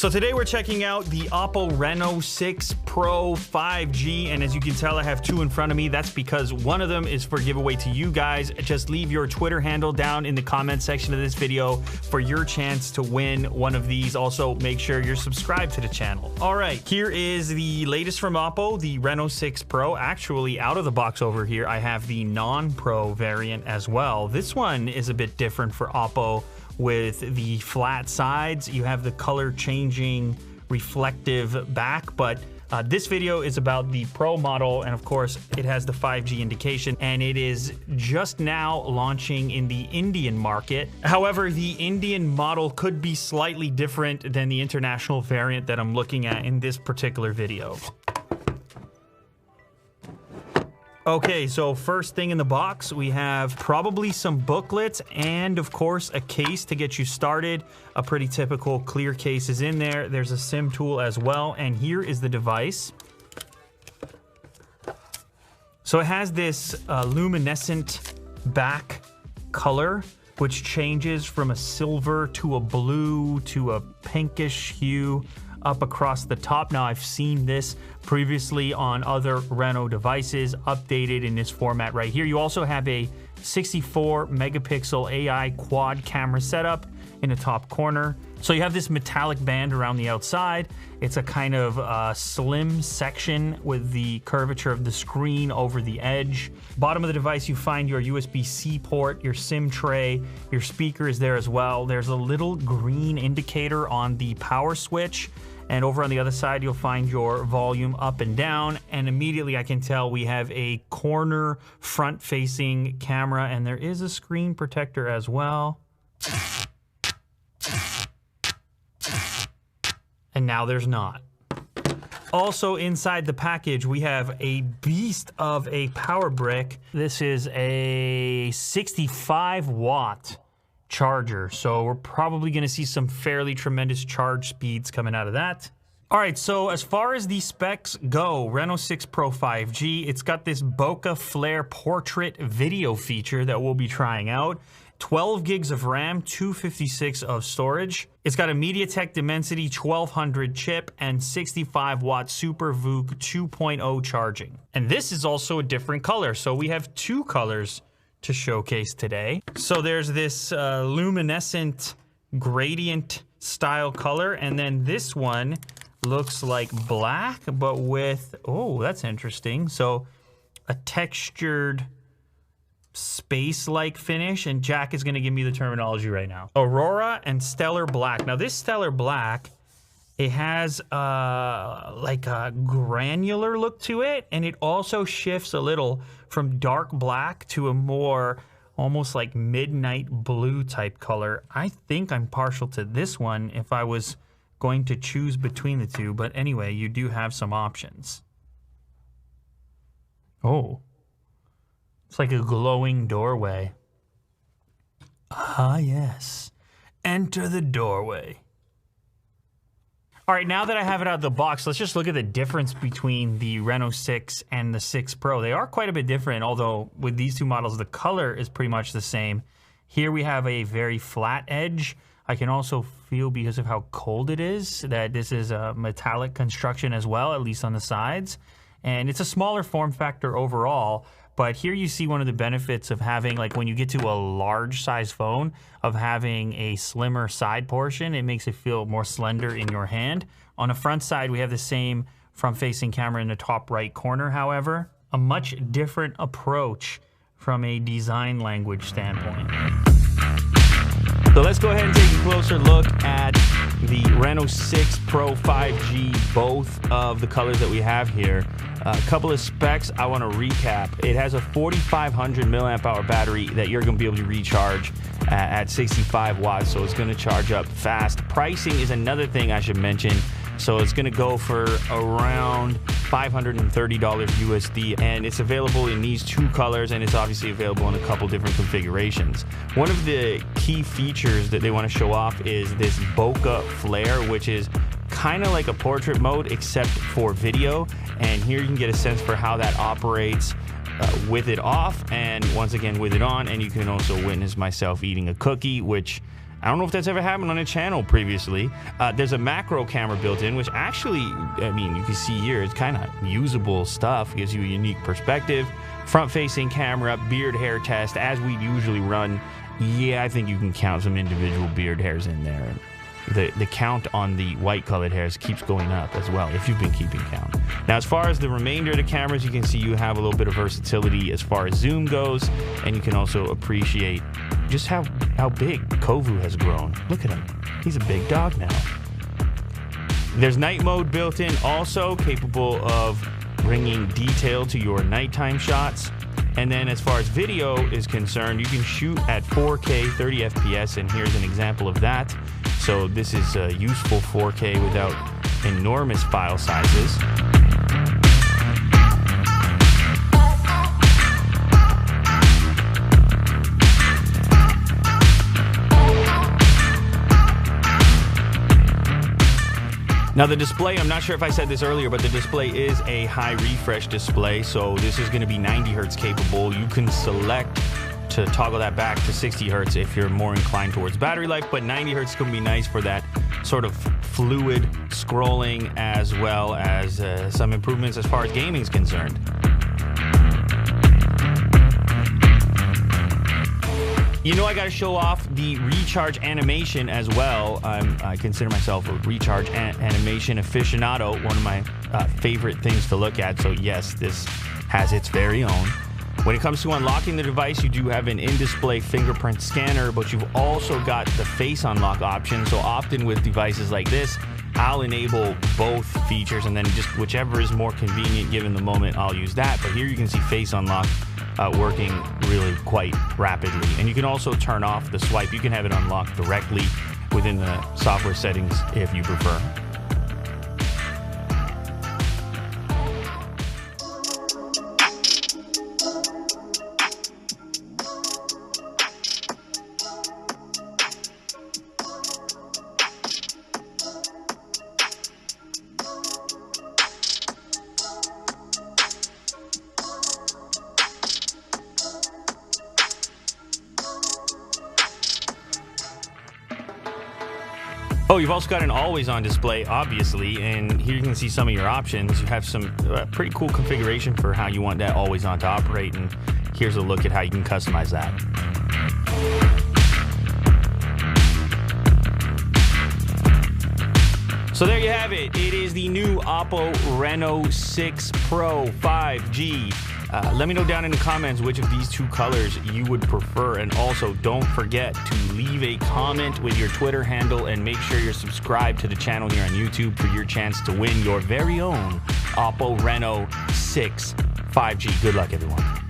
So today we're checking out the OPPO Reno 6 Pro 5G, and as you can tell, I have two in front of me. That's because one of them is for giveaway to you guys. Just leave your Twitter handle down in the comment section of this video for your chance to win one of these. Also, make sure you're subscribed to the channel. All right, here is the latest from OPPO, the Reno 6 Pro. Actually, out of the box over here, I have the non-Pro variant as well. This one is a bit different for OPPO. With the flat sides, you have the color changing reflective back, but this video is about the Pro model, and of course it has the 5G indication, and it is just now launching in the Indian market. However, the Indian model could be slightly different than the international variant that I'm looking at in this particular video. Okay, so first thing in the box, we have probably some booklets and, of course, a case to get you started. A pretty typical clear case is in there. There's a SIM tool as well, and here is the device. So it has this luminescent back color, which changes from a silver to a blue to a pinkish hue up across the top. Now, I've seen this previously on other Reno devices, updated in this format right here. You also have a 64 megapixel AI quad camera setup in the top corner. So you have this metallic band around the outside. It's a kind of slim section with the curvature of the screen over the edge. Bottom of the device, you find your USB-C port, your SIM tray, your speaker is there as well. There's a little green indicator on the power switch. And over on the other side, you'll find your volume up and down. And immediately I can tell we have a corner front-facing camera, and there is a screen protector as well. And now there's not. Also inside the package, we have a beast of a power brick. This is a 65-watt charger, so we're probably going to see some fairly tremendous charge speeds coming out of that. All right, so as far as the specs go, Reno 6 Pro 5G, it's got this bokeh flare portrait video feature that we'll be trying out. 12 gigs of RAM, 256 of storage. It's got a MediaTek Dimensity 1200 chip and 65-watt Super VOOC 2.0 charging. And this is also a different color, so we have two colors to showcase today. So there's this luminescent gradient style color, and then this one looks like black, but with, oh, that's interesting. So a textured space-like finish, and Jack is gonna give me the terminology right now. Aurora and Stellar Black. Now this Stellar Black, it has like a granular look to it, and it also shifts a little from dark black to a more almost like midnight blue type color. I think I'm partial to this one if I was going to choose between the two, but anyway, you do have some options. Oh, it's like a glowing doorway. Ah, yes. Enter the doorway. All right, now that I have it out of the box, let's just look at the difference between the Reno 6 and the 6 Pro. They are quite a bit different, although with these two models, the color is pretty much the same. Here we have a very flat edge. I can also feel, because of how cold it is, that this is a metallic construction as well, at least on the sides. And it's a smaller form factor overall. But here you see one of the benefits of having, like when you get to a large size phone, of having a slimmer side portion. It makes it feel more slender in your hand. On the front side, we have the same front-facing camera in the top right corner, however. A much different approach from a design language standpoint. So let's go ahead and take a closer look at the Reno 6 Pro 5G, both of the colors that we have here. A couple of specs I want to recap. It has a 4,500 milliamp hour battery that you're going to be able to recharge at 65 watts, so it's going to charge up fast. Pricing is another thing I should mention. So it's going to go for around $530 USD, and it's available in these two colors, and it's obviously available in a couple different configurations. One of the key features that they want to show off is this bokeh flare, which is kind of like a portrait mode except for video, and here you can get a sense for how that operates with it off and once again with it on. And you can also witness myself eating a cookie, which I don't know if that's ever happened on a channel previously. There's a macro camera built in, which actually, I mean, you can see here, it's kind of usable stuff. Gives you a unique perspective. Front-facing camera, beard hair test, as we usually run. Yeah, I think you can count some individual beard hairs in there. The count on the white-colored hairs keeps going up as well, if you've been keeping count. Now, as far as the remainder of the cameras, you can see you have a little bit of versatility as far as zoom goes, and you can also appreciate just how big Kovu has grown. Look at him. He's a big dog now. There's night mode built in also, capable of bringing detail to your nighttime shots. And then as far as video is concerned, you can shoot at 4K 30 FPS, and here's an example of that. So this is useful 4K without enormous file sizes. Now the display, I'm not sure if I said this earlier, but the display is a high refresh display, so this is going to be 90 Hertz capable. You can select to toggle that back to 60 Hertz if you're more inclined towards battery life, but 90 Hertz is going to be nice for that sort of fluid scrolling, as well as some improvements as far as gaming is concerned. You know, I got to show off the recharge animation as well. I consider myself a recharge animation aficionado, one of my favorite things to look at. So yes, this has its very own. When it comes to unlocking the device, you do have an in-display fingerprint scanner, but you've also got the face unlock option. So often with devices like this, I'll enable both features, and then just whichever is more convenient given the moment, I'll use that. But here you can see face unlock working really quite rapidly. And you can also turn off the swipe. You can have it unlocked directly within the software settings if you prefer. Oh, you've also got an always-on display, obviously, and here you can see some of your options. You have some pretty cool configuration for how you want that always-on to operate, and here's a look at how you can customize that. So there you have it. It is the new OPPO Reno 6 Pro 5G. Let me know down in the comments which of these two colors you would prefer, and also don't forget to leave a comment with your Twitter handle, and make sure you're subscribed to the channel here on YouTube for your chance to win your very own OPPO Reno 6 5G. Good luck, everyone.